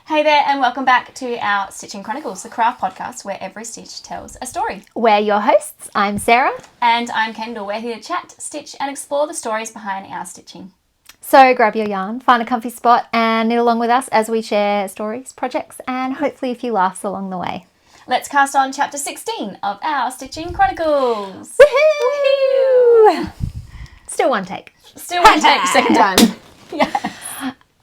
Hey there, and welcome back to Our Stitching Chronicles, the craft podcast where every stitch tells a story. We're your hosts. I'm Sarah. And I'm Kendall. We're here to chat, stitch, and explore the stories behind our stitching. So grab your yarn, find a comfy spot, and knit along with us as we share stories, projects, and hopefully a few laughs along the way. Let's cast on chapter 16 of Our Stitching Chronicles. Woohoo! Still one take. Still one take, second time. Yeah.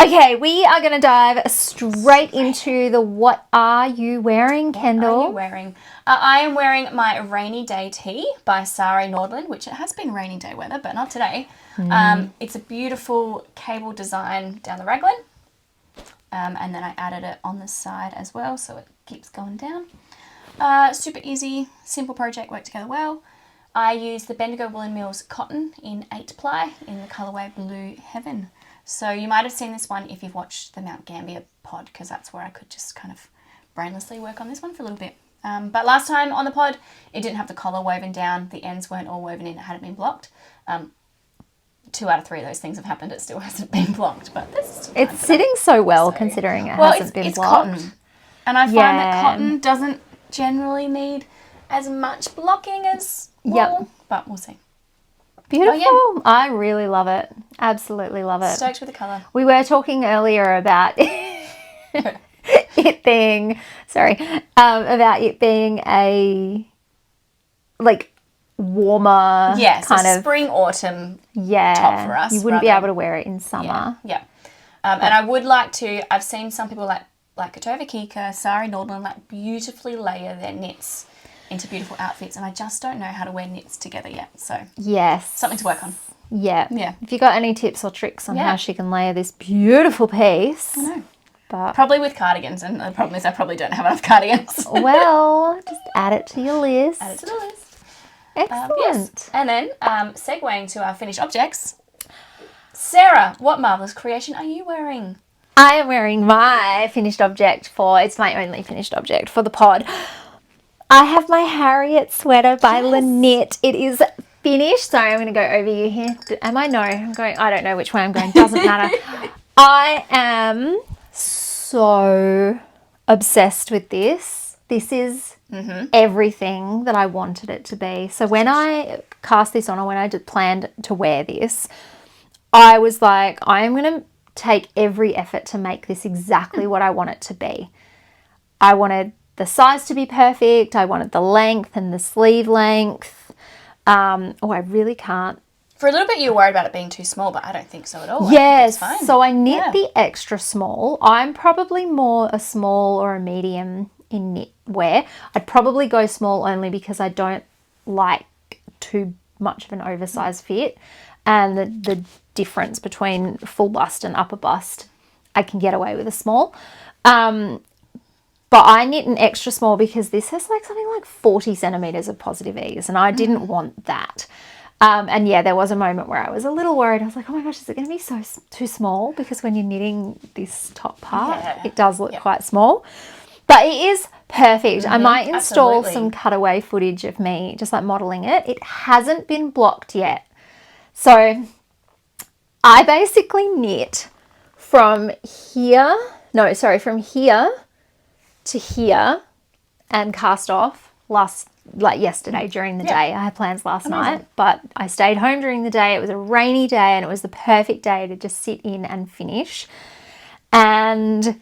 Okay, we are going to dive straight into the What Are You Wearing, Kendall? What are you wearing? I am wearing my Rainy Day Tee by Sari Nordlund, which it has been rainy day weather, but not today. It's a beautiful cable design down the raglan. And then I added it on the side as well, so it keeps going down. Super easy, simple project, worked together well. I used the Bendigo Woollen Mills cotton in 8 ply in the colourway Blue Heaven. So you might have seen this one if you've watched the Mount Gambier pod, because that's where I could just kind of brainlessly work on this one for a little bit. But last time on the pod, it didn't have the collar woven down. The ends weren't all woven in. It hadn't been blocked. 2 out of 3 of those things have happened. It still hasn't been blocked. But it's sitting so well considering it hasn't been blocked. Cotton. And I find that cotton doesn't generally need as much blocking as wool. But we'll see. Beautiful. Oh, yeah. I really love it. Absolutely love it. Stoked with the colour. We were talking earlier about it being, about it being a, like, warmer kind of spring, autumn top for us. You wouldn't be able to wear it in summer. Yeah. And I would like to, I've seen some people like Katova Kika, Sari Nordlund, like beautifully layer their knits into beautiful outfits, and I just don't know how to wear knits together yet. So yes, something to work on. Yeah. If you got any tips or tricks on how she can layer this beautiful piece. I know. But probably with cardigans, and the problem is I probably don't have enough cardigans. Well, just add it to your list. Add it to the list. Excellent. Yes. And then segueing to our finished objects. Sarah, what marvellous creation are you wearing? I am wearing my finished object it's my only finished object for the pod. I have my Harriet sweater by Lynette. It is finished. Sorry, I'm going to go over you here. Am I? No, I'm going. I don't know which way I'm going. Doesn't matter. I am so obsessed with this. This is everything that I wanted it to be. So when I cast this on, or when I planned to wear this, I was like, I am going to take every effort to make this exactly what I want it to be. I wanted the size to be perfect. I wanted the length and the sleeve length. I really can't. For a little bit you were worried about it being too small, but I don't think so at all. Yes, so I knit the extra small. I'm probably more a small or a medium in knit wear. I'd probably go small only because I don't like too much of an oversized fit. And the difference between full bust and upper bust, I can get away with a small. But I knit an extra small because this has like something like 40 centimetres of positive ease, and I didn't want that. And yeah, there was a moment where I was a little worried. I was like, oh my gosh, is it going to be too small? Because when you're knitting this top part, it does look quite small. But it is perfect. I might install some cutaway footage of me just like modelling it. It hasn't been blocked yet. So I basically knit from here to here and cast off yesterday during the day. I had plans last night, but I stayed home during the day. It was a rainy day and it was the perfect day to just sit in and finish. And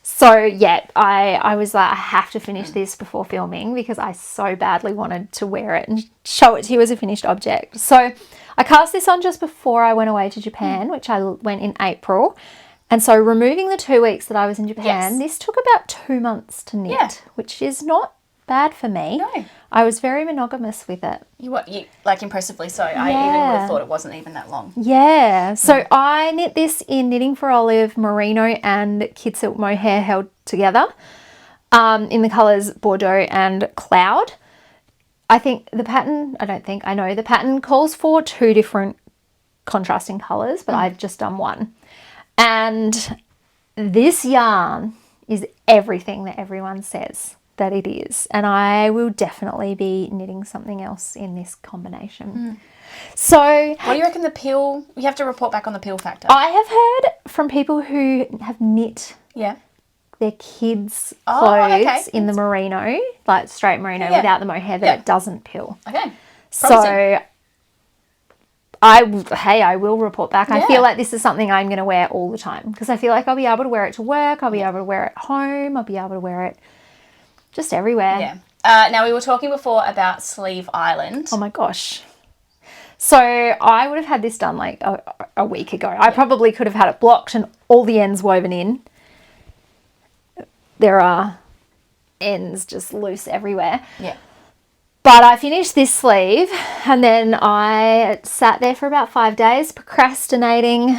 so, yeah, I was like, I have to finish this before filming because I so badly wanted to wear it and show it to you as a finished object. So I cast this on just before I went away to Japan, which I went in April. And so removing the 2 weeks that I was in Japan, this took about 2 months to knit, which is not bad for me. No. I was very monogamous with it. You like impressively so. I even would have thought it wasn't even that long. Yeah. So I knit this in Knitting for Olive, Merino and Kid Silk Mohair held together in the colours Bordeaux and Cloud. I know the pattern calls for 2 different contrasting colours, but I've just done one. And this yarn is everything that everyone says that it is, and I will definitely be knitting something else in this combination. So what do you reckon the peel, you have to report back on the peel factor? I have heard from people who have knit their kids' clothes in the merino, like straight merino without the mohair, that it doesn't peel. Okay. Promising. So I will report back. I feel like this is something I'm going to wear all the time because I feel like I'll be able to wear it to work, I'll be able to wear it at home, I'll be able to wear it just everywhere. Yeah. Now, we were talking before about Sleeve Island. Oh my gosh. So I would have had this done like a week ago. I probably could have had it blocked and all the ends woven in. There are ends just loose everywhere. Yeah. But I finished this sleeve and then I sat there for about 5 days procrastinating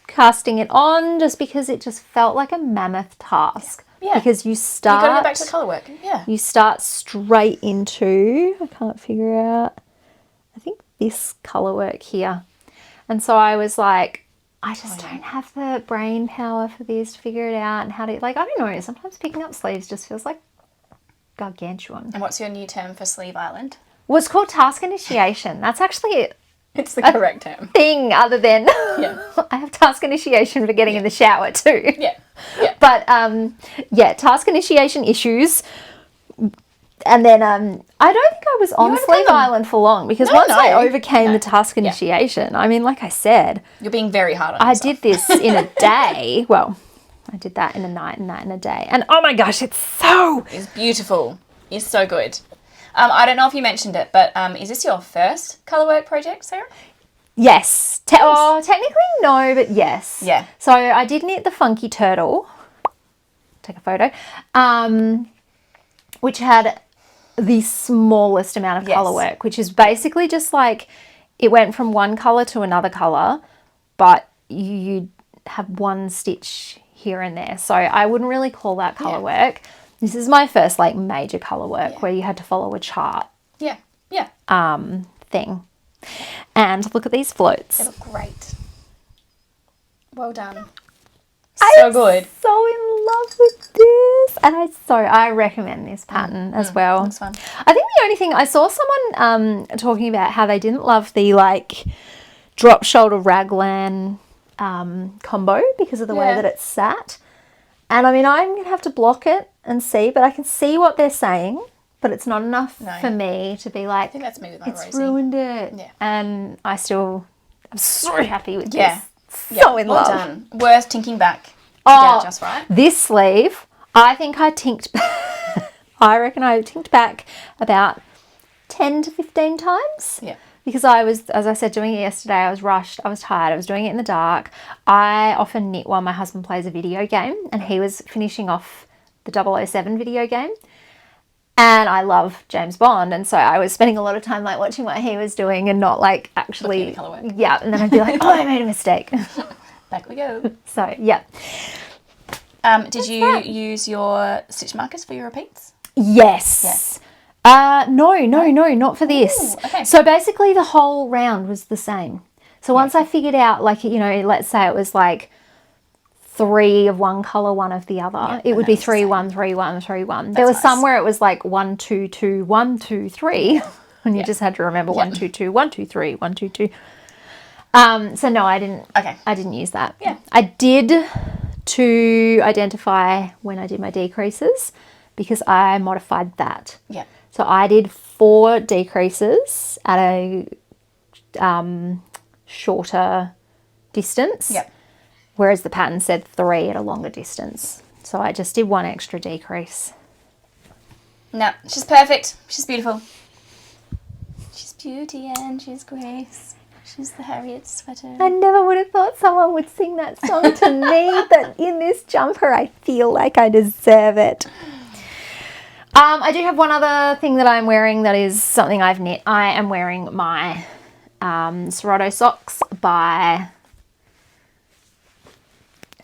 casting it on just because it just felt like a mammoth task. Yeah. Because you You've got to go back to colourwork. Yeah. You start straight into, I can't figure out, I think this colourwork here. And so I was like, I just don't have the brain power for this to figure it out and how to, like, I don't know, sometimes picking up sleeves just feels like gargantuan. And what's your new term for Sleeve Island? Well, it's called task initiation. That's actually It's the correct term. thing other than I have task initiation for getting in the shower too. Yeah. Yeah. But task initiation issues. And then I don't think I was on Sleeve Island for long because once I overcame the task initiation, I mean, like I said, you're being very hard on I yourself. did this in a day. Well, I did that in a night and that in a day. And oh my gosh, it's beautiful. It's so good. I don't know if you mentioned it, but is this your first colourwork project, Sarah? Yes. Technically no, but yes. Yeah. So I did knit the Funky Turtle. Take a photo. Which had the smallest amount of colourwork, which is basically just like it went from one colour to another colour, but you have one stitch here and there. So I wouldn't really call that colourwork. This is my first like major colourwork where you had to follow a chart. Yeah. Yeah. Thing. And look at these floats. They look great. Well done. I'm good. So in love with this. And I recommend this pattern as well. Looks fun. I think the only thing I saw someone talking about how they didn't love the like drop shoulder raglan combo because of the way that it's sat. And I mean, I'm going to have to block it and see, but I can see what they're saying, but it's not enough for me to be like, I think that's me with my it's Rosie. Ruined it. Yeah. And I'm so happy with Yeah. this. So in love. Well done. Worth tinking back to get it just right. This sleeve, I think I tinked I reckon I tinked back about 10 to 15 times. Yeah. Because I was, as I said, doing it yesterday, I was rushed, I was tired, I was doing it in the dark. I often knit while my husband plays a video game and he was finishing off the 007 video game. And I love James Bond, and so I was spending a lot of time like watching what he was doing and not like actually looking at the colourwork. Yeah, and then I'd be like, oh, I made a mistake. Back we go. So yeah. Did you use your stitch markers for your repeats? Yes. No, not for this. Ooh, okay. So basically the whole round was the same. So once I figured out, like, you know, let's say it was like 3 of one colour, 1 of the other, it would be 3, 1, 3, 1, 3, 1. There was some where it was like 1, 2, 2, 1, 2, 3. And you just had to remember 1, 2, 2, 1, 2, 3, 1, 2, 2. So no, I didn't. Okay. I didn't use that. Yeah. I did to identify when I did my decreases because I modified that. Yeah. So I did 4 decreases at a shorter distance. Yep. Whereas the pattern said 3 at a longer distance. So I just did 1 extra decrease. No, she's perfect. She's beautiful. She's beauty and she's grace. She's the Harriet sweater. I never would have thought someone would sing that song to me, but in this jumper I feel like I deserve it. I do have one other thing that I'm wearing that is something I've knit. I am wearing my Seroto socks by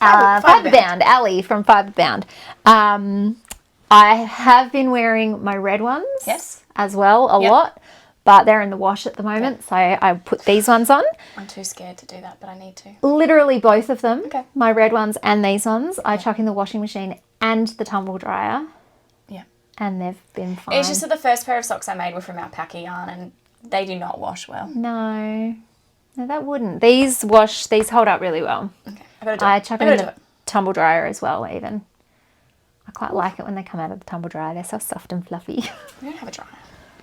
Fiberbound, Ali from Fiberbound. I have been wearing my red ones as well a lot, but they're in the wash at the moment, so I put these ones on. I'm too scared to do that, but I need to. Literally both of them, my red ones and these ones, I chuck in the washing machine and the tumble dryer. Yeah. And they've been fine. It's just that the first pair of socks I made were from alpaca yarn and they do not wash well. No, that wouldn't. These hold up really well. Okay, I chuck them in the tumble dryer as well, even. I quite like it when they come out of the tumble dryer. They're so soft and fluffy. We don't have a dryer.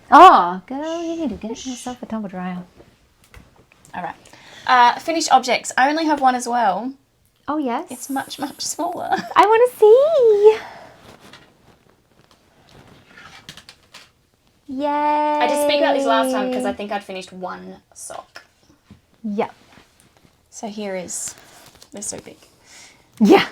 Oh, girl, you need to get yourself a tumble dryer. All right. Finished objects. I only have one as well. Oh, yes. It's much, much smaller. I want to see. Yay. I did speak about these last time because I think I'd finished one sock. Yep. So here is, they're so big. Yeah.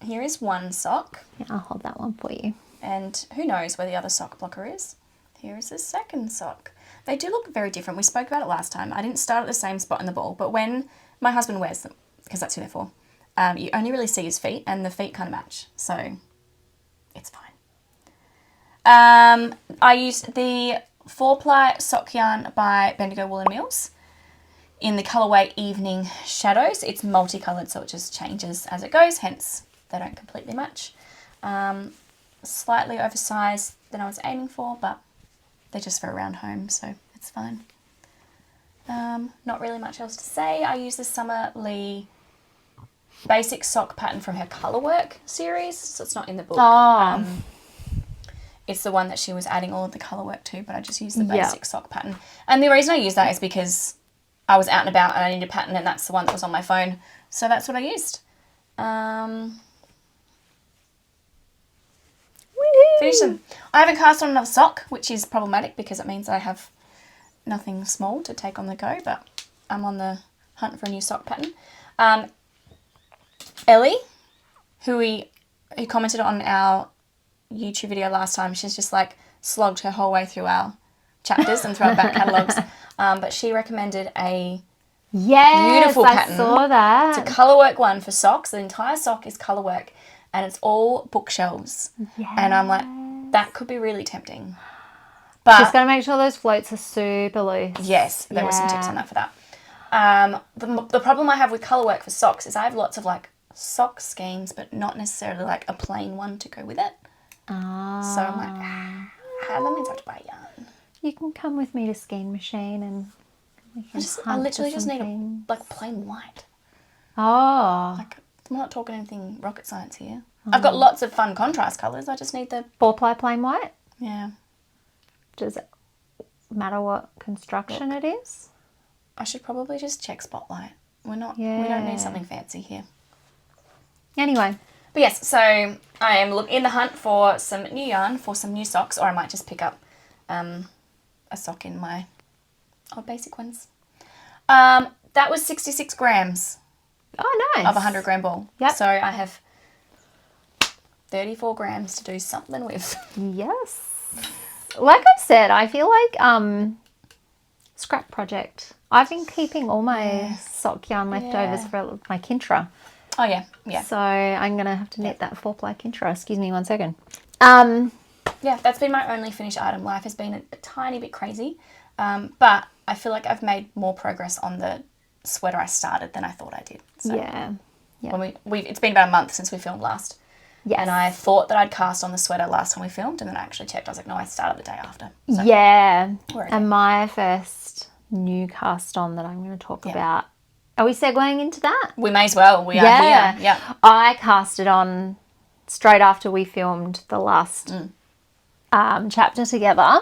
Here is one sock. Yeah, I'll hold that one for you. And who knows where the other sock blocker is. Here is the second sock. They do look very different. We spoke about it last time. I didn't start at the same spot in the ball, but when my husband wears them, because that's who they're for, you only really see his feet, and the feet kind of match. So it's fine. I used the 4-ply sock yarn by Bendigo Woollen Mills in the colourway Evening Shadows. It's multicolored, so it just changes as it goes, hence they don't completely match. Slightly oversized than I was aiming for, but they're just for around home, so it's fine. Not really much else to say. I use the Summer Lee basic sock pattern from her colourwork series, so it's not in the book. Oh. It's the one that she was adding all of the colourwork to, but I just used the basic sock pattern. And the reason I use that is because I was out and about and I needed a pattern, and that's the one that was on my phone. So that's what I used. Finish them. I haven't cast on another sock, which is problematic because it means I have nothing small to take on the go, but I'm on the hunt for a new sock pattern. Ellie, who commented on our YouTube video last time, she's just like slogged her whole way through our chapters and through our back catalogues. But she recommended a beautiful pattern. I saw that. It's a colourwork one for socks. The entire sock is colourwork and it's all bookshelves. Yes. And I'm like, that could be really tempting. But just got to make sure those floats are super loose. Yes, there were some tips on that for that. The problem I have with colourwork for socks is I have lots of like sock schemes, but not necessarily like a plain one to go with it. So I'm like, that means I have to buy yarn. You can come with me to Skein Machine and we can I literally just need a plain white. Oh. Like, I'm not talking anything rocket science here. I've got lots of fun contrast colours. I just need the 4-ply plain white. Yeah. Does it matter what construction it is? I should probably just check Spotlight. We don't need something fancy here. Anyway. But yes, so I am in the hunt for some new yarn for some new socks, or I might just pick up a sock in my old basic ones. That was 66 grams. Oh, nice. Of a 100 gram ball. Yep. So I have 34 grams to do something with. Yes. Like I said, I feel like scrap project. I've been keeping all my sock yarn leftovers for my Kintra. Oh, yeah. Yeah. So I'm going to have to knit that 4-ply Kintra. Excuse me 1 second. Yeah, that's been my only finished item. Life has been a tiny bit crazy. But I feel like I've made more progress on the sweater I started than I thought I did. So yeah. When it's been about a month since we filmed last. Yes. And I thought that I'd cast on the sweater last time we filmed, and then I actually checked. I was like, no, I started the day after. So, yeah. And my first new cast on that I'm going to talk about. Are we segueing into that? We may as well. We are here. Yeah. I cast it on straight after we filmed the last chapter together.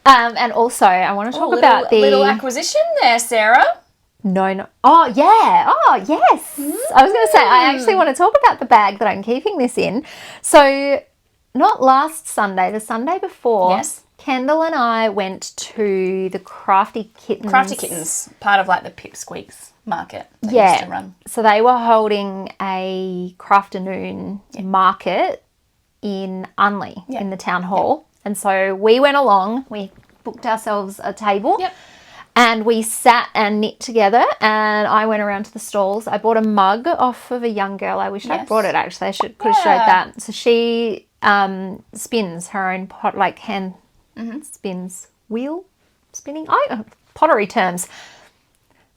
And also, I want to talk about the little acquisition there, Sarah. No. Oh, yeah. Oh, yes. I was going to say, I actually want to talk about the bag that I'm keeping this in. So, not last Sunday, the Sunday before, Kendall and I went to the Crafty Kittens. Crafty Kittens, part of like the Pipsqueaks market that used to run. So they were holding a Crafternoon market in Unley in the town hall. And so we went along, we booked ourselves a table and we sat and knit together, and I went around to the stalls. I bought a mug off of a young girl. I wish I'd brought it actually. I could have showed that. So she spins her own pot, like hand spins, wheel spinning, pottery terms,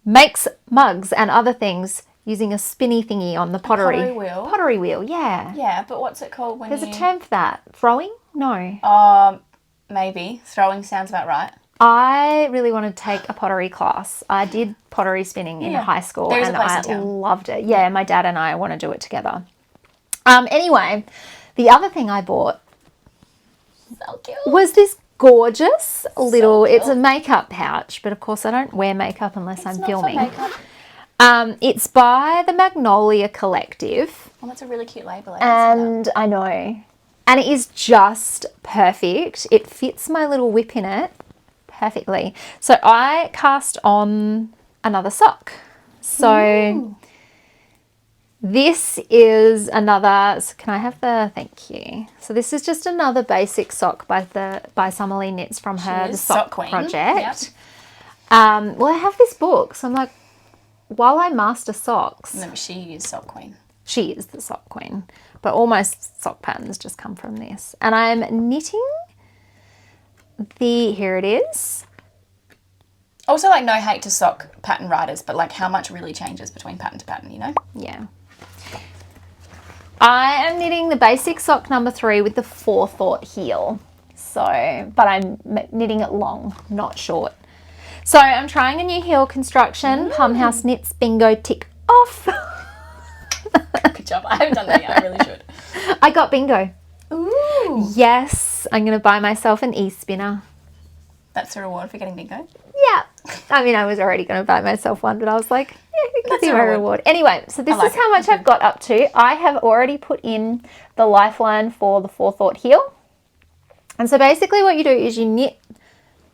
makes mugs and other things using a spinny thingy on the pottery wheel. Pottery wheel, yeah. Yeah, but what's it called when There's a term for that. Throwing? No. Maybe. Throwing sounds about right. I really want to take a pottery class. I did pottery spinning in high school There is and a place I in town. loved it. Yeah, my dad and I want to do it together. Anyway, the other thing I bought So cute. was this gorgeous little, cute. it's a makeup pouch, but of course I don't wear makeup unless I'm Not filming. for makeup. It's by the Magnolia Collective. Oh, that's a really cute label. And I know. And it is just perfect. It fits my little whip in it perfectly. So I cast on another sock. So this is another, so can I have the, thank you. So this is just another basic sock by Summerlee Knits from her The Sock Queen. Project. Well, I have this book, so I'm like, while I master socks. No, she is Sock Queen. She is the sock queen. But all my sock patterns just come from this. And I'm knitting here it is. Also, like, no hate to sock pattern writers, but like how much really changes between pattern to pattern, you know? Yeah. I am knitting the basic sock number 3 with the Forethought heel. So, but I'm knitting it long, not short. So I'm trying a new heel construction. Plumhouse Knits bingo tick off. Good job. I haven't done that yet. I really should. I got bingo. Ooh. Yes, I'm going to buy myself an e-spinner. That's the reward for getting bingo? Yeah. I mean, I was already going to buy myself one, but I was like, yeah, it could be my reward. Anyway, so this is how much I've got up to. I have already put in the lifeline for the Forethought heel. And so basically what you do is you knit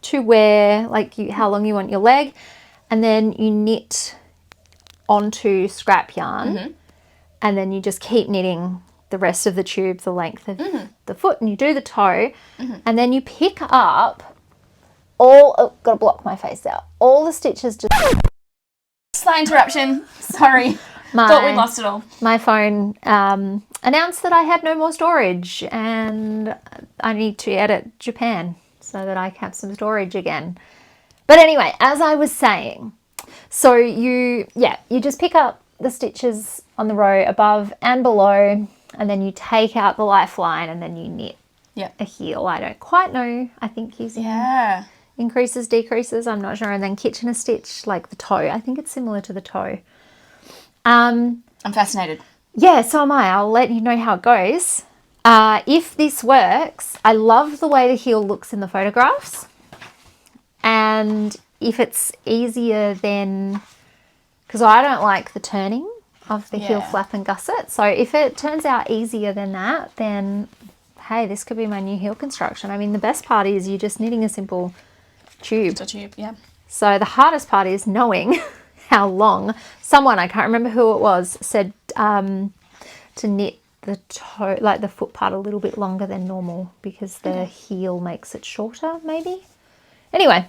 to where, like, how long you want your leg, and then you knit onto scrap yarn, and then you just keep knitting the rest of the tube the length of the foot, and you do the toe, and then you pick up gotta block my face out, all the stitches. Just Slight interruption. Sorry. Thought we lost it all. My phone announced that I had no more storage, and I need to edit Japan so that I have some storage again. But anyway, as I was saying, so you just pick up the stitches on the row above and below, and then you take out the lifeline, and then you knit a heel. I don't quite know. I think using increases, decreases, I'm not sure. And then Kitchener stitch, like the toe. I think it's similar to the toe. I'm fascinated. Yeah, so am I. I'll let you know how it goes. If this works, I love the way the heel looks in the photographs. And if it's easier then, because I don't like the turning of the heel flap and gusset. So if it turns out easier than that, then hey, this could be my new heel construction. I mean, the best part is you're just knitting a simple tube. It's a tube, yeah. So the hardest part is knowing how long. Someone, I can't remember who it was, said to knit the toe, like the foot part, a little bit longer than normal because the heel makes it shorter, maybe. Anyway,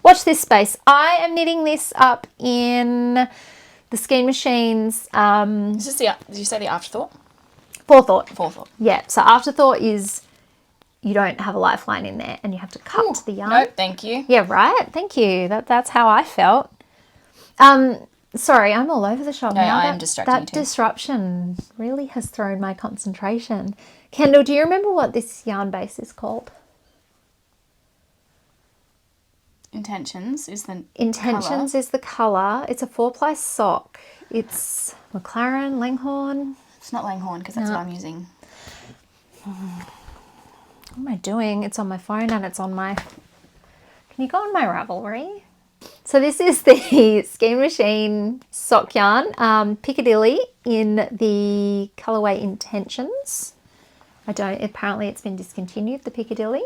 watch this space. I am knitting this up in the Skein Machines. Is this did you say the Afterthought? Forethought. Forethought. Yeah, so Afterthought is you don't have a lifeline in there and you have to cut the yarn. No, thank you. Yeah, right? Thank you. That's how I felt. Sorry, I'm all over the shop no, now. I am distracting you That too. disruption really has thrown my concentration. Kendall, do you remember what this yarn base is called? Intentions is the Intentions is the colour. It's a 4-ply sock. It's McLaren, Langhorne. It's not Langhorne because that's what I'm using. What am I doing? It's on my phone and it's on my... Can you go on my Ravelry? So this is the Skein Machine sock yarn, Piccadilly in the colourway Intentions. Apparently it's been discontinued, the Piccadilly.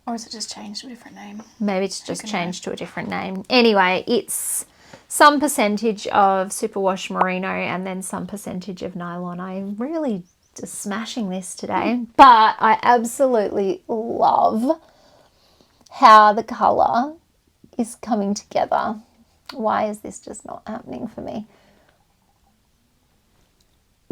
Or is it just changed to a different name? Maybe it's just changed to a different name. Anyway, it's some percentage of superwash merino and then some percentage of nylon. I really just smashing this today. But I absolutely love how the colour is coming together. Why is this just not happening for me?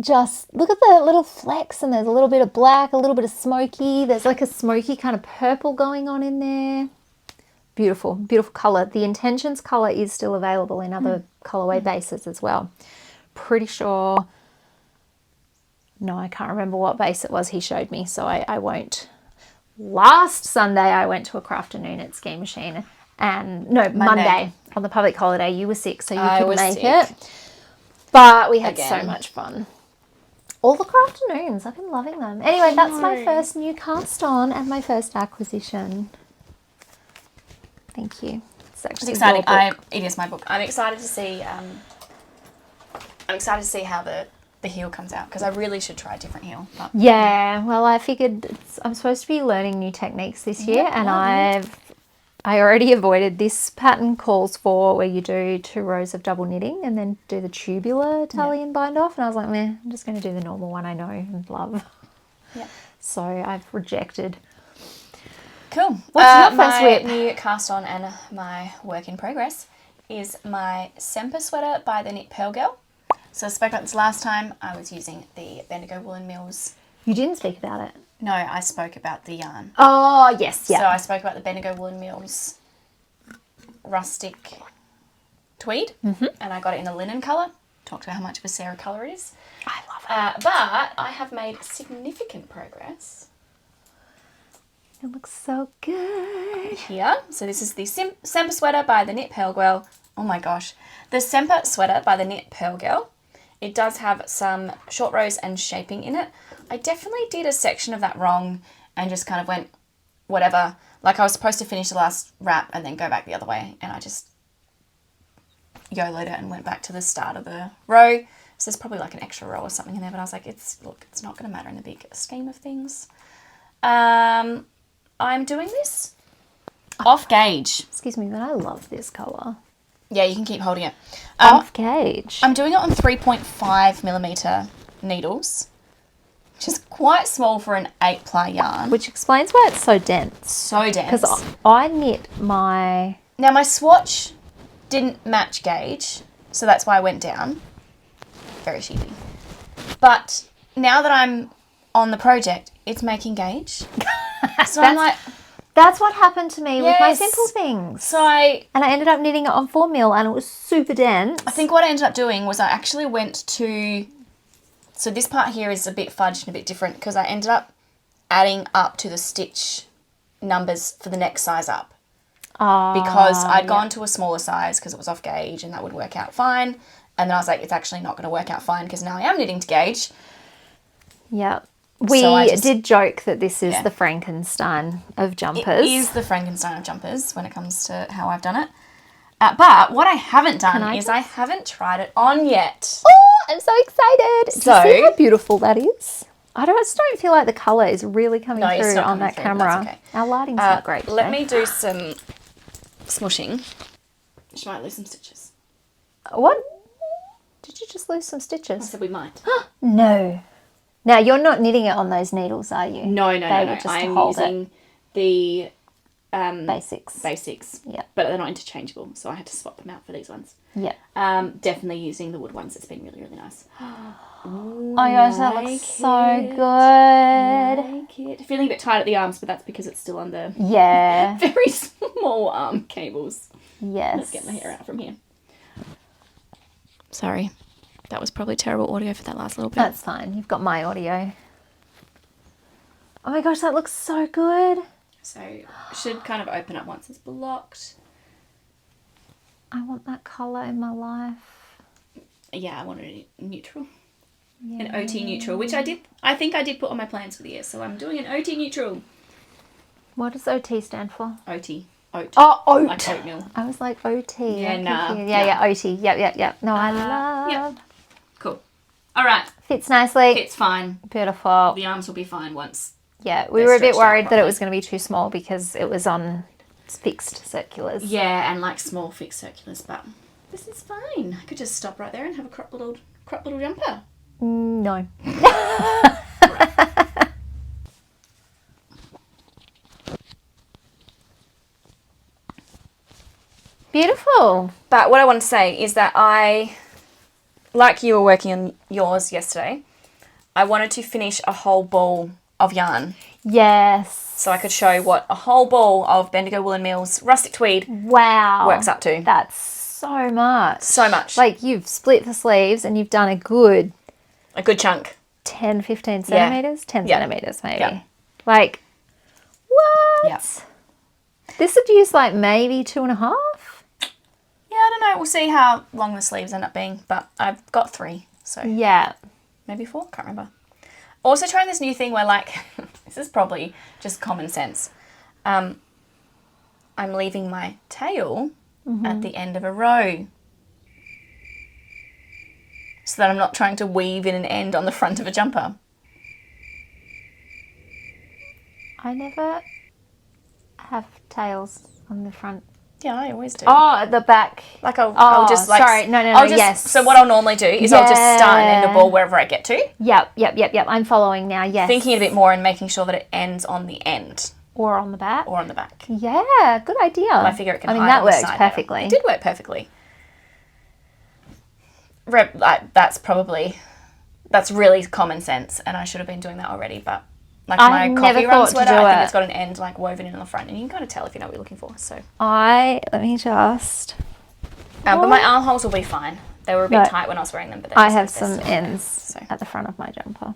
Just look at the little flecks, and there's a little bit of black, a little bit of smoky. There's like a smoky kind of purple going on in there. Beautiful, beautiful colour. The Intentions colour is still available in other colourway bases as well. Pretty sure, no, I can't remember what base it was he showed me, so I won't. Last Sunday I went to a crafternoon at Ski Machine, and no, Monday on the public holiday. You were sick, so you couldn't make it. But we had so much fun. All the crafternoons, I've been loving them. Anyway, that's my first new cast on and my first acquisition. Thank you. It's actually exciting. It is my book. I'm excited to see. I'm excited to see how the heel comes out, because I really should try a different heel. But, yeah, well, I figured I'm supposed to be learning new techniques this year, and I already avoided this pattern. Calls for where you do 2 rows of double knitting and then do the tubular tally and bind off, and I was like, meh, I'm just going to do the normal one I know and love. Yeah. So I've rejected. Cool. What's your first whip? My new cast on and my work in progress is my Semper Sweater by the Knit Pearl Girl. So I spoke about this last time. I was using the Bendigo Woollen Mills. You didn't speak about it. No, I spoke about the yarn. Oh, yes, yeah. So I spoke about the Bendigo Woollen Mills rustic tweed, and I got it in a linen colour. Talked about how much of a Sarah colour it is. I love it. But I have made significant progress. It looks so good. Here. So this is the Semper Sweater by the Knit Pearl Girl. Oh my gosh. The Semper Sweater by the Knit Pearl Girl. It does have some short rows and shaping in it. I definitely did a section of that wrong and just kind of went whatever. Like I was supposed to finish the last wrap and then go back the other way, and I just YOLO'd it and went back to the start of the row. So there's probably like an extra row or something in there, but I was like, it's not going to matter in the big scheme of things. I'm doing this off gauge. Excuse me, but I love this colour. Yeah, you can keep holding it. Off gauge. I'm doing it on 3.5mm needles, which is quite small for an 8-ply yarn. Which explains why it's so dense. So dense. Because I knit my... Now my swatch didn't match gauge, so that's why I went down. Very sheepy. But now that I'm on the project, it's making gauge. So I'm like... That's what happened to me with my Simple Things. And I ended up knitting it on 4mm, and it was super dense. I think what I ended up doing was I actually went to... So this part here is a bit fudged and a bit different, because I ended up adding up to the stitch numbers for the next size up. Because I'd gone to a smaller size because it was off gauge and that would work out fine. And then I was like, it's actually not going to work out fine because now I am knitting to gauge. Yeah. We did joke that this is the Frankenstein of jumpers. It is the Frankenstein of jumpers when it comes to how I've done it. But what I haven't done is I haven't tried it on yet. Oh, I'm so excited. Do you see how beautiful that is? I just don't feel like the colour is really coming through on that camera. Okay. Our lighting's not great today. Let me do some smushing. She might lose some stitches. What? Did you just lose some I stitches? said we might. No. Now, you're not knitting it on those needles, are you? No. I'm using the basics. Yeah. But they're not interchangeable, so I had to swap them out for these ones. Yeah. Definitely using the wood ones. It's been really, really nice. Oh my gosh, that looks so good. Like it. Feeling a bit tight at the arms, but that's because it's still on the very small arm cables. Yes. Let's get my hair out from here. Sorry. That was probably terrible audio for that last little bit. That's fine. You've got my audio. Oh my gosh, that looks so good. So it should kind of open up once it's blocked. I want that colour in my life. Yeah, I wanted it neutral. Yeah. An OT neutral, which I think I did put on my plans for the year. So I'm doing an OT neutral. What does OT stand for? OT. Oat. Oh, oat. Like oatmeal. I was like OT. Yeah, nah. Yeah, OT. Yep. No, I love. Yep. Cool. All right. Fits nicely. Fits fine. Beautiful. The arms will be fine once. Yeah, we were a bit worried that it was going to be too small because it was on fixed circulars. Yeah, and like small fixed circulars, but this is fine. I could just stop right there and have a crop little jumper. No. Beautiful. But what I want to say is that like you were working on yours yesterday, I wanted to finish a whole ball of yarn. Yes. So I could show what a whole ball of Bendigo Woolen Mills rustic tweed works up to. That's so much. So much. Like you've split the sleeves and you've done a good chunk. 10, 15 centimetres? 10 centimetres maybe. Yeah. Like, what? Yes. This would use like maybe 2.5? Yeah, I don't know. We'll see how long the sleeves end up being, but I've got 3, so yeah, maybe 4. Can't remember. Also trying this new thing where like this is probably just common sense. I'm leaving my tail at the end of a row, so that I'm not trying to weave in an end on the front of a jumper. I never have tails on the front. Yeah, I always do. Oh, at the back. Like I'll just like... Sorry, no, yes. So what I'll normally do is I'll just start and end a ball wherever I get to. Yep. I'm following now, yes. Thinking a bit more and making sure that it ends on the end. Or on the back. Or on the back. Yeah, good idea. I figure it can hide that on the worked side perfectly. Better. It did work perfectly. That's really common sense, and I should have been doing that already, but like my coffee run sweater, I think it's got an end like woven in on the front, and you can kind of tell if you know what you're looking for. So let me just... but my armholes will be fine. They were a bit tight when I was wearing them, but I have some ends at the front of my jumper.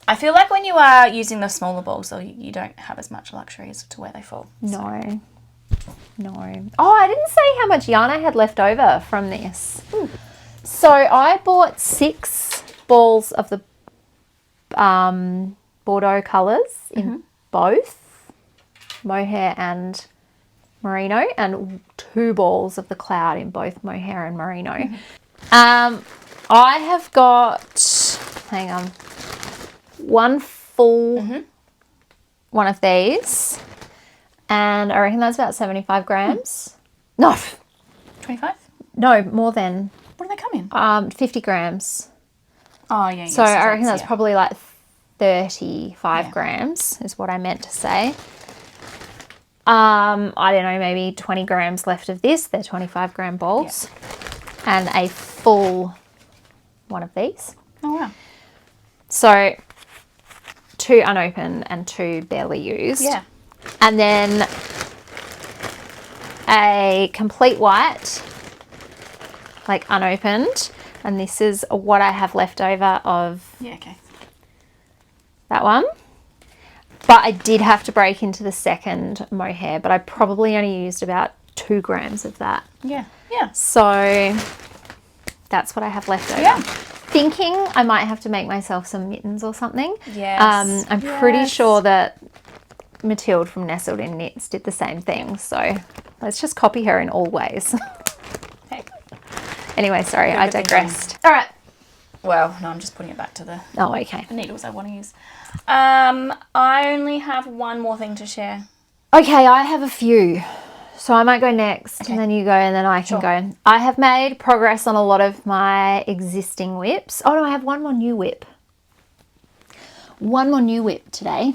I feel like when you are using the smaller balls, though, you don't have as much luxury as to where they fall. No. Oh, I didn't say how much yarn I had left over from this. So I bought 6 balls of the Bordeaux colours in both Mohair and Merino, and 2 balls of the cloud in both Mohair and Merino. I have got, hang on, 1 full one of these, and I reckon that's about 75 grams. No. 25? No, more than. What do they come in? 50 grams. Oh, yeah. So I reckon that's probably like 35 grams is what I meant to say. I don't know, maybe 20 grams left of this. They're 25 gram balls. Yeah. And a full one of these. Oh, wow. So 2 unopened and 2 barely used. Yeah. And then a complete white, like unopened. And this is what I have left over of that one. But I did have to break into the second Mohair, but I probably only used about 2 grams of that. Yeah. So that's what I have left over. Yeah. Thinking I might have to make myself some mittens or something. Yes. I'm pretty sure that Mathilde from Nestled in Knits did the same thing. So let's just copy her in all ways. Anyway, sorry, I digressed. All right. Well, no, I'm just putting it back to the needles I want to use. I only have one more thing to share. Okay, I have a few. So I might go next and then you go and then I can go. I have made progress on a lot of my existing whips. Oh no, I have one more new whip. One more new whip today.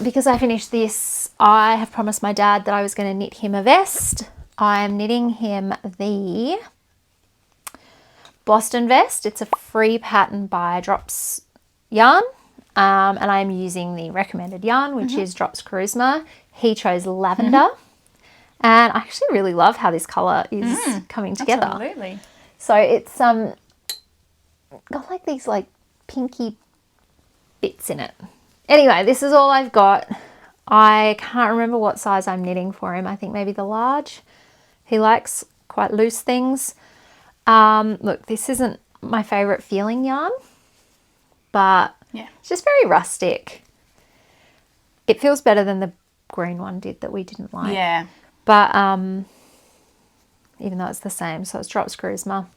Because I finished this, I have promised my dad that I was going to knit him a vest. I'm knitting him the Boston vest. It's a free pattern by Drops Yarn. And I'm using the recommended yarn, which is Drops Charisma. He chose lavender. And I actually really love how this colour is coming together. Absolutely. So it's got like these like pinky bits in it. Anyway, this is all I've got. I can't remember what size I'm knitting for him. I think maybe the large. He likes quite loose things. Look, this isn't my favourite feeling yarn, but it's just very rustic. It feels better than the green one did that we didn't like. Yeah. But even though it's the same, so it's Drops Charisma.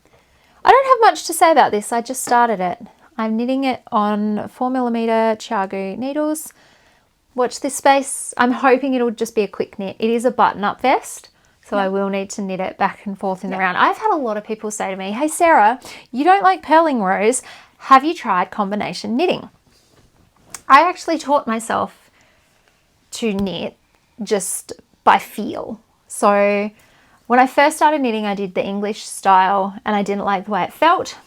I don't have much to say about this. I just started it. I'm knitting it on 4mm Chiago needles. Watch this space. I'm hoping it'll just be a quick knit. It is a button-up vest, so I will need to knit it back and forth in the round. I've had a lot of people say to me, hey, Sarah, you don't like purling rows. Have you tried combination knitting? I actually taught myself to knit just by feel. So when I first started knitting, I did the English style and I didn't like the way it felt.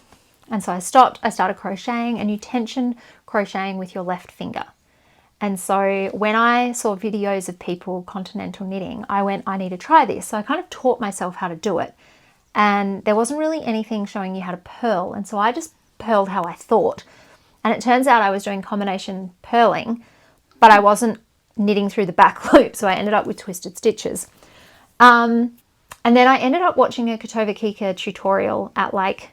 And so I stopped. I started crocheting, and you tension crocheting with your left finger. And so when I saw videos of people continental knitting, I went, I need to try this. So I kind of taught myself how to do it. And there wasn't really anything showing you how to purl. And so I just purled how I thought. And it turns out I was doing combination purling, but I wasn't knitting through the back loop. So I ended up with twisted stitches. And then I ended up watching a Kotova Kika tutorial at like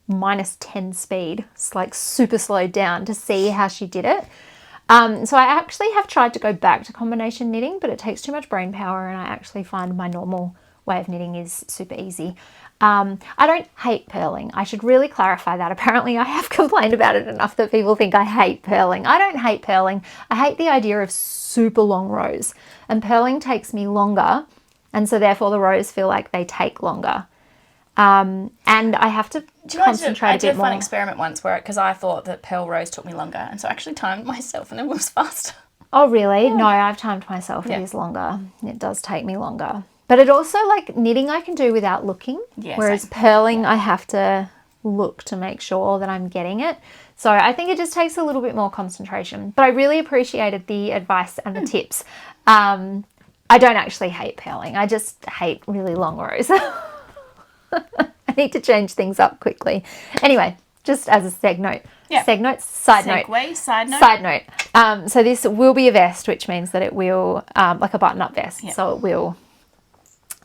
-10 speed. It's like super slowed down to see how she did it. So I actually have tried to go back to combination knitting, but it takes too much brain power, and I actually find my normal way of knitting is super easy. I don't hate purling. I should really clarify that. Apparently I have complained about it enough that people think I hate purling. I don't hate purling. I hate the idea of super long rows, and purling takes me longer, and so therefore the rows feel like they take longer. And I have to concentrate a bit more. I did a fun experiment once where, because I thought that purl rows took me longer, and so I actually timed myself and it was faster. Oh really? Yeah. No, I've timed myself. It is longer. It does take me longer. But it also, like, knitting I can do without looking, whereas purling I have to look to make sure that I'm getting it. So I think it just takes a little bit more concentration. But I really appreciated the advice and the tips. I don't actually hate purling. I just hate really long rows. I need to change things up quickly. Anyway, just as a side note. Side note. So this will be a vest, which means that it will, like a button-up vest. Yep. So it will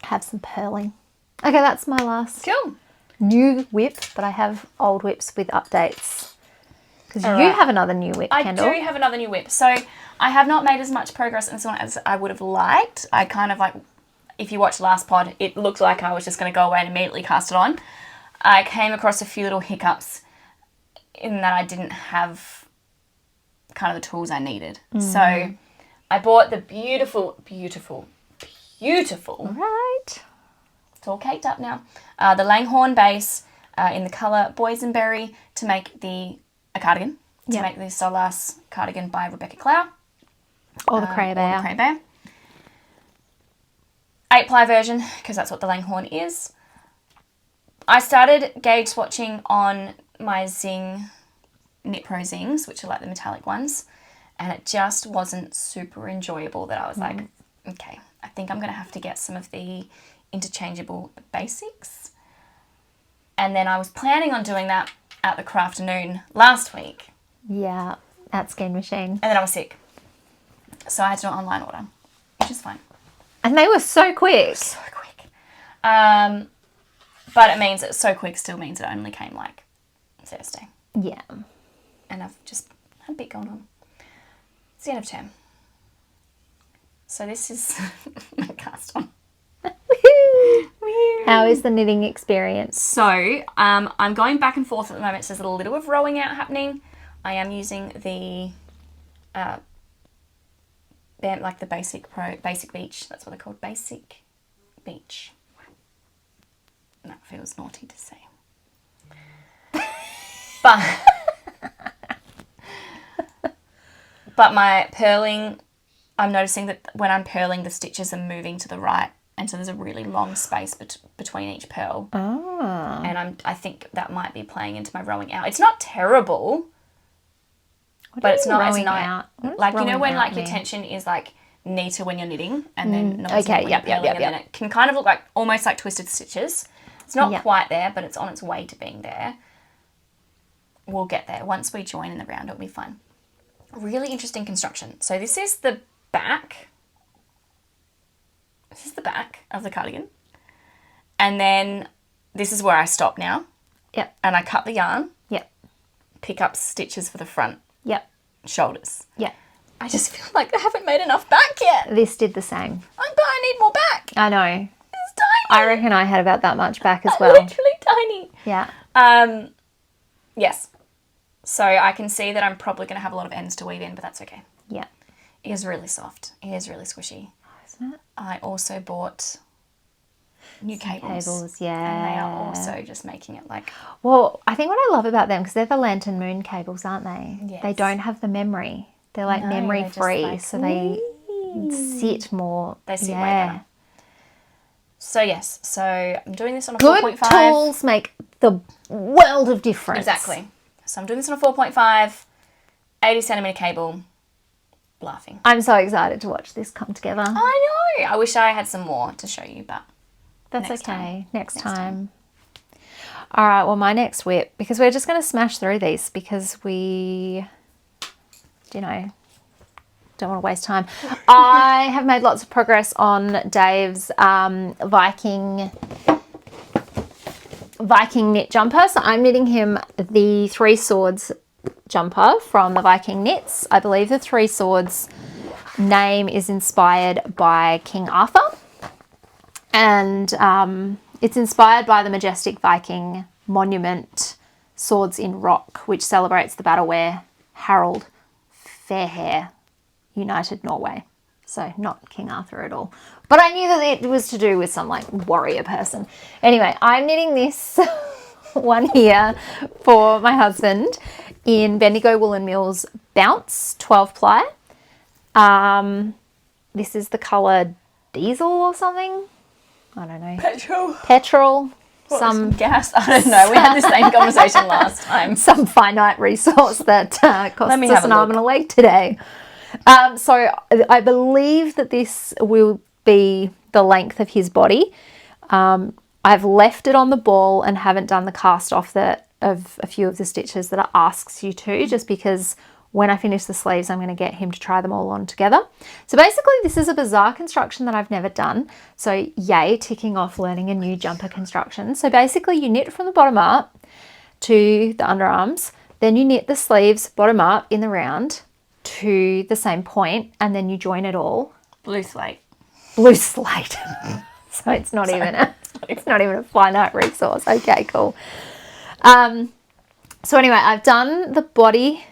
have some purling. Okay, that's my last new whip, but I have old whips with updates. Because you have another new whip, Kendall. I do have another new whip. So I have not made as much progress in this one as I would have liked. I kind of like, if you watched last pod, it looked like I was just going to go away and immediately cast it on. I came across a few little hiccups in that I didn't have kind of the tools I needed. So I bought the beautiful, Right. It's all caked up now. The Langhorne base in the colour Boysenberry to make a cardigan. To make the Sollas Cardigan by Rebecca Clow. Or the Cray Bear. 8-ply version, because that's what the Langhorne is. I started gauge swatching on my Zing Knit Pro Zings, which are like the metallic ones, and it just wasn't super enjoyable that I was like, okay, I think I'm going to have to get some of the interchangeable basics. And then I was planning on doing that at the Crafternoon last week. Yeah, at Skein Machine. And then I was sick. So I had to do an online order, which is fine. And they were so quick. So quick. But it means that so quick still means it only came like Thursday. Yeah. And I've just had a bit going on. It's the end of term. So this is my cast on. How is the knitting experience? So I'm going back and forth at the moment. So there's a little bit of rowing out happening. I am using the like the basic beach. That's what they're called, basic beach. That feels naughty to say. But my purling, I'm noticing that when I'm purling, the stitches are moving to the right, and so there's a really long space between each purl. Oh. And I think that might be playing into my rowing out. It's not terrible, but it's not as nice. Like, you know when like your tension is like neater when you're knitting, and then not as neat when you're purling, and then it can kind of look like almost like twisted stitches. It's not quite there, but it's on its way to being there. We'll get there. Once we join in the round, it'll be fun. Really interesting construction. So this is the back. This is the back of the cardigan. And then this is where I stop now. Yep. And I cut the yarn. Yep. Pick up stitches for the front. Yep. Shoulders. Yep. I just feel like I haven't made enough back yet. This did the same. But I need more back. I know. It's tiny. I reckon I had about that much back as well. Literally tiny. Yeah. Yes. So I can see that I'm probably going to have a lot of ends to weave in, but that's okay. Yeah. It is really soft. It is really squishy. Oh, isn't it? I also bought new cables. Yeah. And they are also just making it like... Well, I think what I love about them, because they're the Lantern Moon cables, aren't they? Yes. They don't have the memory. They're like No, memory they're just free, like, so they sit more. They sit way better. So yes, so I'm doing this on a Good 4.5. tools make the world of difference. Exactly. So I'm doing this on a 4.5, 80 centimetre cable. Laughing. I'm so excited to watch this come together. I know. I wish I had some more to show you, but That's next okay. time. Next time. All right, well, my next whip, because we're just going to smash through these because we, don't want to waste time. I have made lots of progress on Dave's Viking knit jumper. So I'm knitting him the Three Swords jumper from the Viking Knits. I believe the Three Swords name is inspired by King Arthur. And it's inspired by the majestic Viking monument Swords in Rock, which celebrates the battle where Harold Fairhair united Norway. So not King Arthur at all. But I knew that it was to do with some like warrior person. Anyway, I'm knitting this one here for my husband in Bendigo Woollen Mills Bounce 12 ply. This is the colour Diesel or something. I don't know. Petrol. Some gas. I don't know. We had the same conversation last time. Some finite resource that costs us an arm and a leg today. So I believe that this will be the length of his body. I've left it on the ball and haven't done the cast off of a few of the stitches that it asks you to, just because when I finish the sleeves, I'm going to get him to try them all on together. So basically, this is a bizarre construction that I've never done. So yay, ticking off learning a new jumper construction. So basically, you knit from the bottom up to the underarms, then you knit the sleeves bottom up in the round to the same point, and then you join it all. Blue slate. Blue slate. So it's not even a finite resource. Okay, cool. So anyway, I've done the body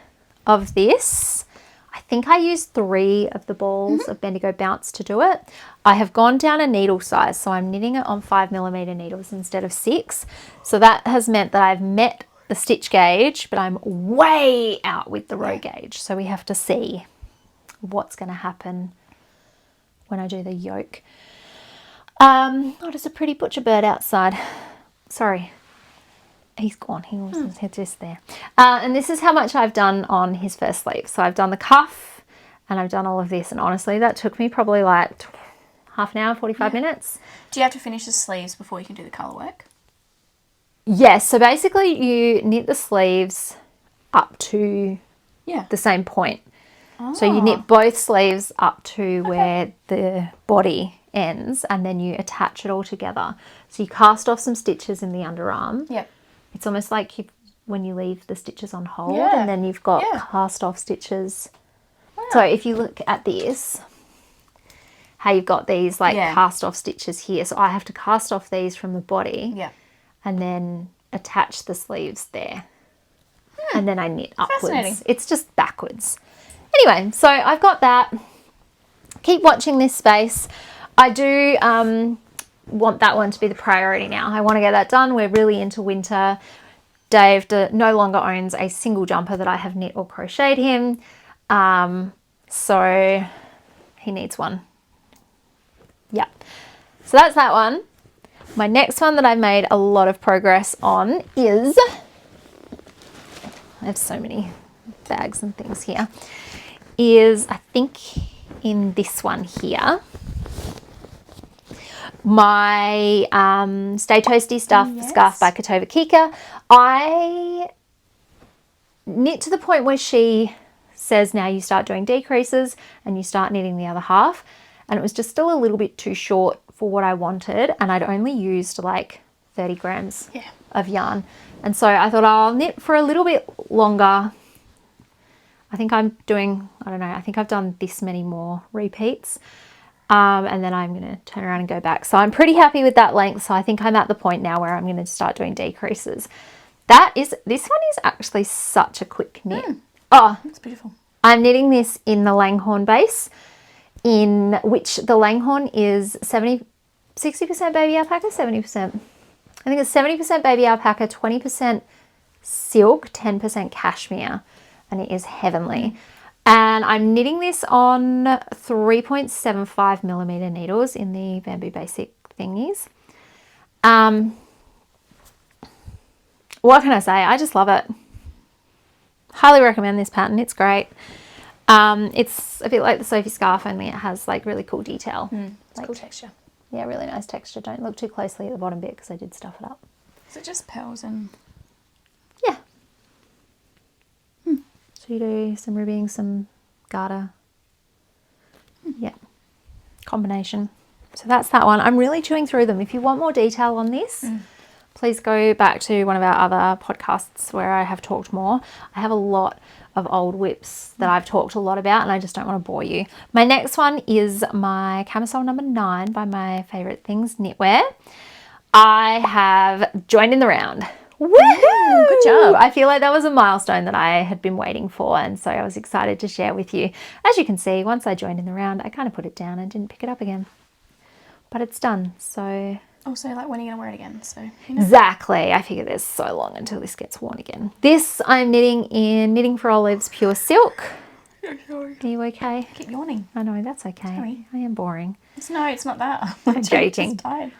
of this. I think I used 3 of the balls of Bendigo Bounce to do it. I have gone down a needle size, so I'm knitting it on 5mm needles instead of 6. So that has meant that I've met the stitch gauge, but I'm way out with the row gauge. So we have to see what's going to happen when I do the yoke. Oh, there's a pretty butcher bird outside. Sorry. He's gone. He was just there. And this is how much I've done on his first sleeve. So I've done the cuff and I've done all of this. And honestly, that took me probably like half an hour, 45 minutes. Do you have to finish the sleeves before you can do the colour work? Yes. So basically you knit the sleeves up to the same point. Oh. So you knit both sleeves up to where the body ends, and then you attach it all together. So you cast off some stitches in the underarm. Yep. It's almost like when you leave the stitches on hold, and then you've got cast off stitches. Wow. So if you look at this, how you've got these like cast off stitches here. So I have to cast off these from the body and then attach the sleeves there. And then I knit upwards. It's just backwards. Anyway, so I've got that. Keep watching this space. I do want that one to be the priority now. I want to get that done. We're really into winter. Dave no longer owns a single jumper that I have knit or crocheted him. So he needs one. Yeah. So that's that one. My next one that I've made a lot of progress on is, I have so many bags and things here, is I think in this one here. My Stay Toasty scarf by Katova Kika. I knit to the point where she says now you start doing decreases and you start knitting the other half, and it was just still a little bit too short for what I wanted, and I'd only used like 30 grams of yarn, and so I thought I'll knit for a little bit longer. I think I'm doing, I don't know, I think I've done this many more repeats. And then I'm going to turn around and go back. So I'm pretty happy with that length. So I think I'm at the point now where I'm going to start doing decreases. This one is actually such a quick knit. Oh, it's beautiful. I'm knitting this in the Langhorn base, in which the Langhorn is 60% baby alpaca, 70%. I think it's 70% baby alpaca, 20% silk, 10% cashmere, and it is heavenly. And I'm knitting this on 3.75 millimeter needles in the Bamboo Basic thingies. What can I say? I just love it. Highly recommend this pattern. It's great. It's a bit like the Sophie scarf, only it has like really cool detail. It's cool texture. Yeah, really nice texture. Don't look too closely at the bottom bit because I did stuff it up. Is it just pearls and... Yeah. So you do some ribbing, some garter. Yeah. Combination. So that's that one. I'm really chewing through them. If you want more detail on this, please go back to one of our other podcasts where I have talked more. I have a lot of old whips that I've talked a lot about, and I just don't want to bore you. My next one is my Camisole number 9 by My Favourite Things Knitwear. I have joined in the round. Woohoo! Good job. I feel like that was a milestone that I had been waiting for, and so I was excited to share with you. As you can see, once I joined in the round, I kind of put it down and didn't pick it up again. But it's done, so... Also, like, when are you going to wear it again? So, you know. Exactly. I figure there's so long until this gets worn again. This I'm knitting in Knitting for Olives Pure Silk. Yeah, sorry. Are you okay? I keep yawning. I know, that's okay. Sorry. I am boring. No, it's not that. I'm joking. Just tired.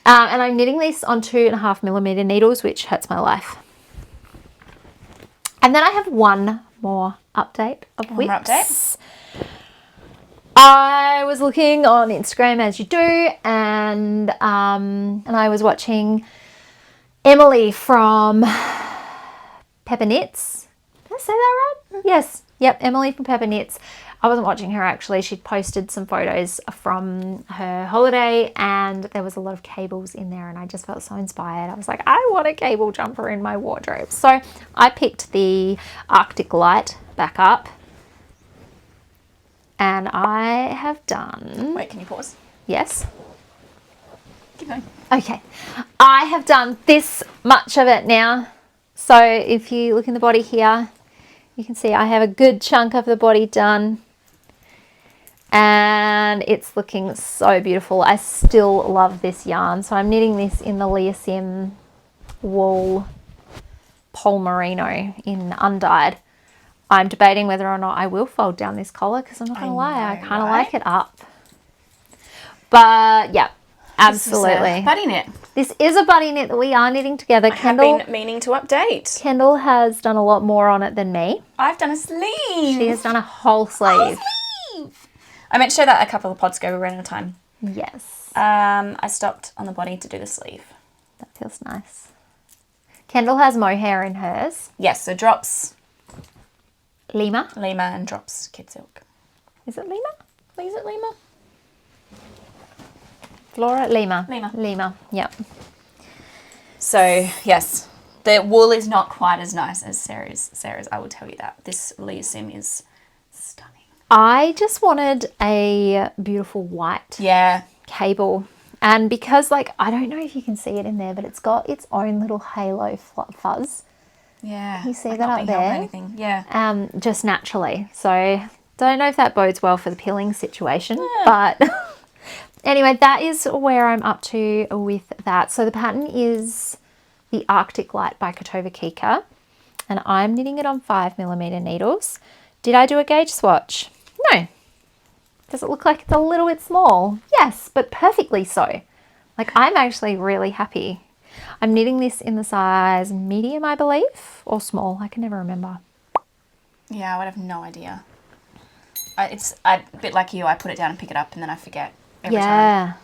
And I'm knitting this on 2.5 millimeter needles, which hurts my life. And then I have one more update of One more whips. I was looking on Instagram, as you do, and I was watching Emily from Pepper Knits. Did I say that right? Yes. Yep, Emily from Pepper Knits. I wasn't watching her actually. She'd posted some photos from her holiday and there was a lot of cables in there and I just felt so inspired. I was like, I want a cable jumper in my wardrobe. So I picked the Arctic Light back up and I have done... Wait, can you pause? Yes. Keep going. Okay. I have done this much of it now. So if you look in the body here, you can see I have a good chunk of the body done. And it's looking so beautiful. I still love this yarn. So I'm knitting this in the Leosim wool Pole Merino in undyed. I'm debating whether or not I will fold down this collar because I'm not going to lie, I kind of like it up. But yeah, absolutely. This is a buddy knit. This is a buddy knit that we are knitting together. I have been meaning to update. Kendall has done a lot more on it than me. I've done a sleeve. She has done a whole sleeve. I meant to show that a couple of pods ago. We ran out of time. Yes. I stopped on the body to do the sleeve. That feels nice. Kendall has mohair in hers. Yes, so drops Lima. and drops kid silk. Is it Lima? Is it Lima? Flora? Lima. Lima. Yep. So, yes, the wool is not quite as nice as Sarah's, I will tell you that. This Leosim is stunning. I just wanted a beautiful white cable. And because, like, I don't know if you can see it in there, but it's got its own little halo fuzz. Yeah. Can you see like that not up being held or there? anything. Yeah. Just naturally. So, don't know if that bodes well for the pilling situation, but... Anyway, that is where I'm up to with that. So the pattern is the Arctic Light by Kotova Kika, and I'm knitting it on 5 millimeter needles. Did I do a gauge swatch? No. Does it look like it's a little bit small? Yes, but perfectly so. Like, I'm actually really happy. I'm knitting this in the size medium, I believe, or small. I can never remember. Yeah, I would have no idea. It's a bit like you. I put it down and pick it up, and then I forget. Every time.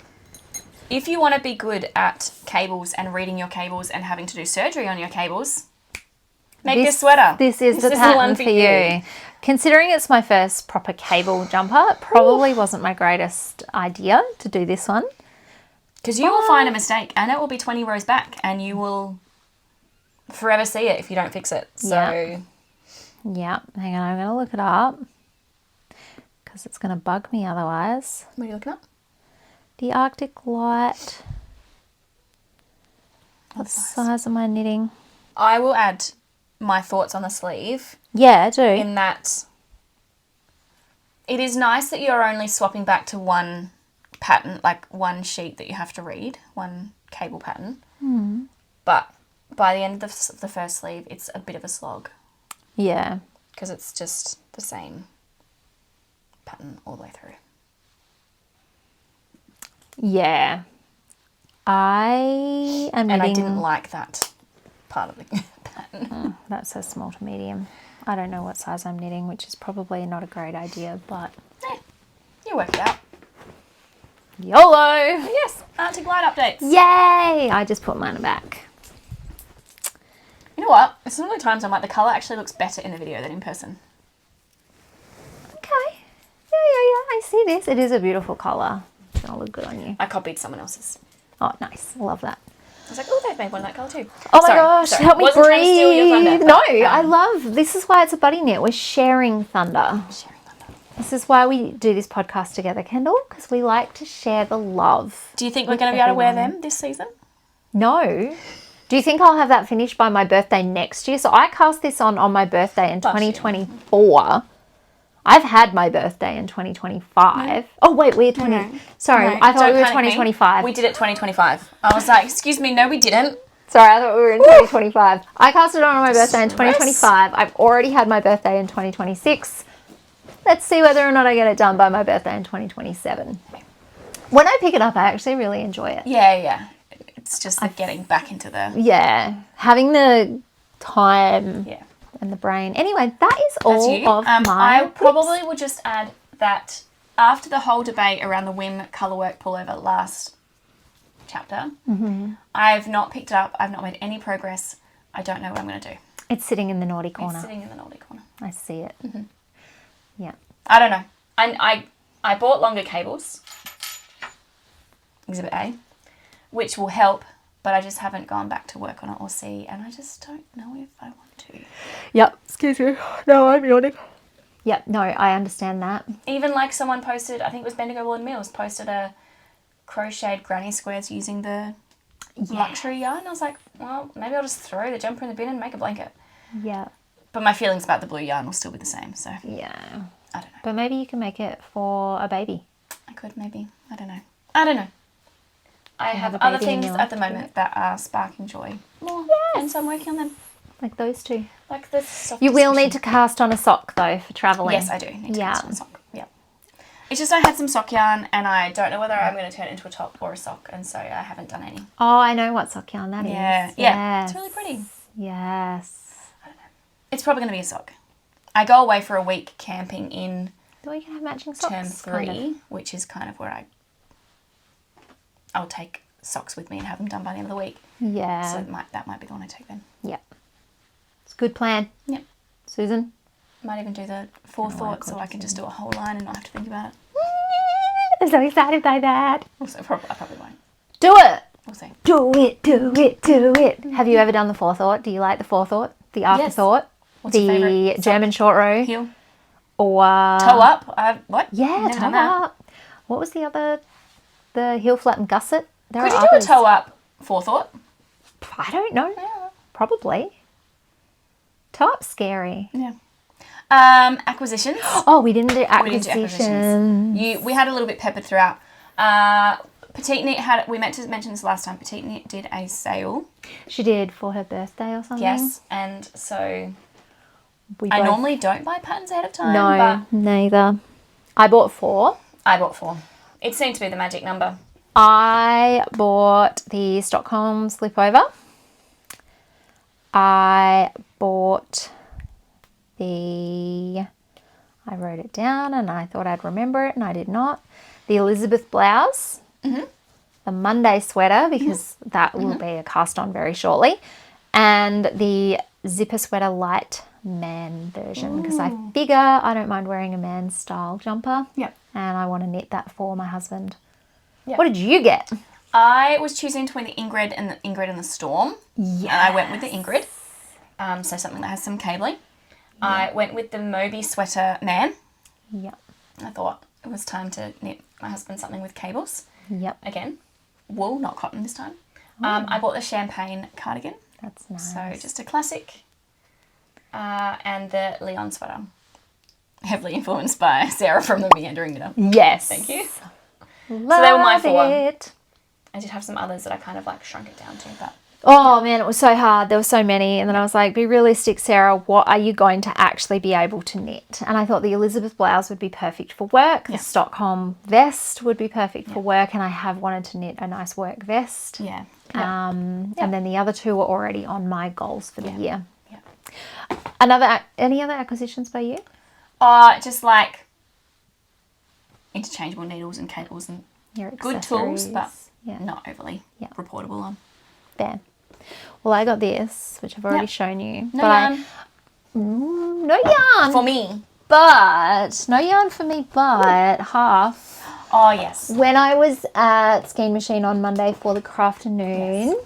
If you want to be good at cables and reading your cables and having to do surgery on your cables, make this sweater. This is the pattern for you. Considering it's my first proper cable jumper, it probably wasn't my greatest idea to do this one. Because you will find a mistake and it will be 20 rows back and you will forever see it if you don't fix it. So, yeah. Hang on, I'm going to look it up because it's going to bug me otherwise. What are you looking up? The Arctic Light. What size am I knitting? I will add my thoughts on the sleeve. Yeah, do. In that it is nice that you're only swapping back to one pattern, like one sheet that you have to read, one cable pattern. But by the end of the first sleeve, it's a bit of a slog. Yeah. Because it's just the same pattern all the way through. Yeah. I am And knitting... I didn't like that part of the pattern. That says small to medium. I don't know what size I'm knitting, which is probably not a great idea, but... You work it out. YOLO! Yes, anti-glide updates. Yay! I just put mine back. You know what? It's some of the times I'm like, the colour actually looks better in the video than in person. Okay. Yeah. I see this. It is a beautiful colour. It's going to look good on you. I copied someone else's. Oh, nice. Love that. I was like, oh, they've made one of that colour too. Oh my gosh, help me Wasn't trying to steal your breathe. thunder, No, but, I love, this is why it's a buddy knit. We're sharing thunder. Sharing thunder. This is why we do this podcast together, Kendall, because we like to share the love. Do you think we're going to be able to wear them this season? No. Do you think I'll have that finished by my birthday next year? So I cast this on my birthday in 2024. I've had my birthday in 2025. No. Oh, wait, we're 20. No. Sorry, I thought we were 2025. We did it 2025. I was like, excuse me, no, we didn't. Sorry, I thought we were in 2025. I cast it on my birthday in 2025. I've already had my birthday in 2026. Let's see whether or not I get it done by my birthday in 2027. When I pick it up, I actually really enjoy it. Yeah. It's just like getting back into the... Yeah, having the time and the brain. Anyway, that is all of my I probably will just add that after the whole debate around the Whim colourwork pullover last chapter, I've not picked it up. I've not made any progress. I don't know what I'm going to do. It's sitting in the naughty corner. It's sitting in the naughty corner. I see it. Yeah. I don't know. I bought longer cables, Exhibit A, which will help, but I just haven't gone back to work on it or see, and I just don't know if I want to. Yep. Excuse me. No, I'm yawning. Yep. No, I understand that. Even like someone posted, I think it was Bendigo Woollen Mills, posted a crocheted granny squares using the luxury yarn. I was like, well, maybe I'll just throw the jumper in the bin and make a blanket. Yeah. But my feelings about the blue yarn will still be the same, so. Yeah. I don't know. But maybe you can make it for a baby. I could, maybe. I don't know. I have other things at the moment that are sparking joy more. Yes. And so I'm working on them. Like those two. Like the soft You will need to cast on a sock, though, for travelling. Yes, I do need to cast on a sock. Yeah. It's just I had some sock yarn and I don't know whether I'm going to turn it into a top or a sock, and so I haven't done any. Oh, I know what sock yarn that is. Yeah. Yes. It's really pretty. Yes. I don't know. It's probably going to be a sock. I go away for a week camping in Well, you can have matching socks. term 3, which is kind of where I'll take socks with me and have them done by the end of the week. Yeah. So that might be the one I take then. Yeah. It's a good plan. Yep. Susan? Might even do the Forethought so I can just do a whole line and not have to think about it. I'm so excited by that. Also, I probably won't. Do it. We'll see. Do it. Have you ever done the Forethought? Do you like the Forethought? The Afterthought? Yes. What's your favourite? The German short row? Heel? Or... Toe up? What? Yeah, toe up. What was the other? The heel flat and gusset? Could you do a toe up Forethought? I don't know. Yeah. Probably. Toe up's scary. Yeah. Acquisitions. Oh, we didn't do acquisitions. We had a little bit peppered throughout. Petite Knit we meant to mention this last time. Petite Knit did a sale. She did for her birthday or something. Yes, and so I normally don't buy patterns ahead of time. No, but neither. I bought 4. It seemed to be the magic number. I bought the Stockholm slipover. I bought I wrote it down and I thought I'd remember it and I did not. The Elizabeth blouse. The Monday sweater, because that will be a cast on very shortly. And the zipper sweater light man version, because I figure I don't mind wearing a man's style jumper. Yep. And I want to knit that for my husband. Yep. What did you get? I was choosing between the Ingrid and the Storm. Yeah. And I went with the Ingrid. So something that has some cabling. I went with the Moby sweater man. Yep. I thought it was time to knit my husband something with cables. Yep. Again, wool, not cotton this time. I bought the Champagne cardigan. That's nice. So just a classic. And the Leon sweater. Heavily influenced by Sarah from the Meandering Knitter. Yes. Thank you. Love so they were my 4. it. I did have some others that I kind of like shrunk it down to, but Oh man, it was so hard. There were so many. And then I was like, be realistic, Sarah. What are you going to actually be able to knit? And I thought the Elizabeth blouse would be perfect for work. The Stockholm vest would be perfect for work. And I have wanted to knit a nice work vest. Yeah. And then the other two were already on my goals for the year. Yeah. Any other acquisitions by you? Just like interchangeable needles and cables and good tools, but not overly reportable on. There. Well, I got this, which I've already shown you. No yarn. No yarn. For me. But, no yarn for me, but half. Oh, yes. When I was at Skein Machine on Monday for the crafternoon,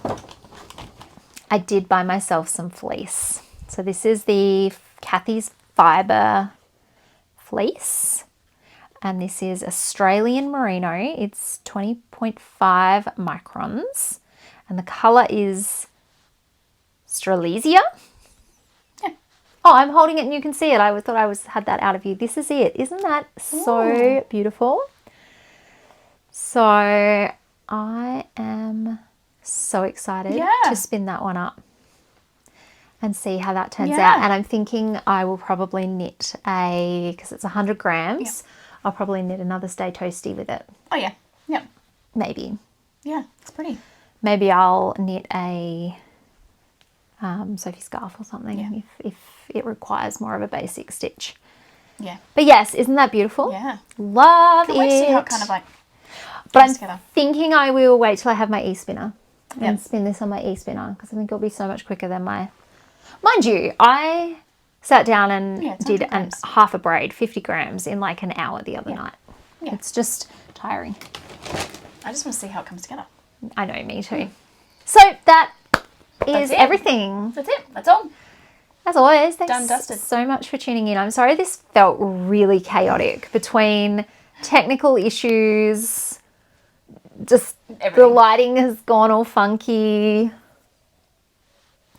I did buy myself some fleece. So this is the Kathy's Fibre fleece. And this is Australian Merino. It's 20.5 microns. And the colour is Strelitzia. Yeah. Oh, I'm holding it and you can see it. I thought I had that out of you. This is it. Isn't that so beautiful? So I am so excited to spin that one up and see how that turns out. And I'm thinking I will probably knit because it's 100 grams. I'll probably knit another Stay Toasty with it. Oh, yeah. Yep. Maybe. Yeah, it's pretty. Maybe I'll knit a Sophie scarf or something if it requires more of a basic stitch. Yeah. But yes, isn't that beautiful? Yeah. Love it. Can we see how it kind of like But I'm together. thinking I will wait till I have my e-spinner and spin this on my e-spinner because I think it'll be so much quicker than my... Mind you, I sat down and did half a braid, 50 grams, in like an hour the other night. Yeah. It's just tiring. I just want to see how it comes together. I know, me too. So that is everything. That's it. That's all. As always, thanks Done, dusted. so much for tuning in. I'm sorry this felt really chaotic between technical issues, just the lighting has gone all funky.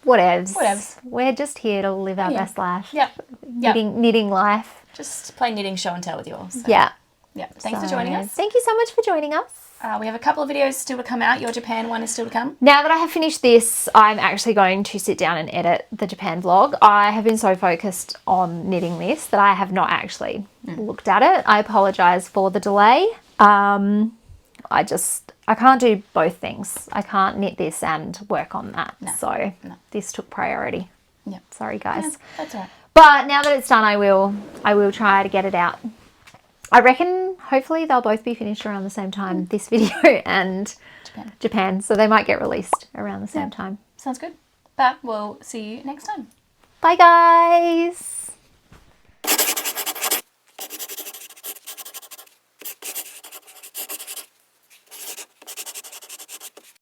Whatevs. We're just here to live our best life. Yep. Knitting life. Just play knitting show and tell with you all. So. Yeah. Yeah. Thanks for joining us. Thank you so much for joining us. We have a couple of videos still to come out. Your Japan one is still to come. Now that I have finished this, I'm actually going to sit down and edit the Japan vlog. I have been so focused on knitting this that I have not actually looked at it. I apologise for the delay. I can't do both things. I can't knit this and work on that. No. This took priority. Yeah. Sorry guys. Yeah, that's all right. But now that it's done, I will try to get it out. I reckon hopefully they'll both be finished around the same time, this video and Japan. So they might get released around the same time. Sounds good. But we'll see you next time. Bye guys.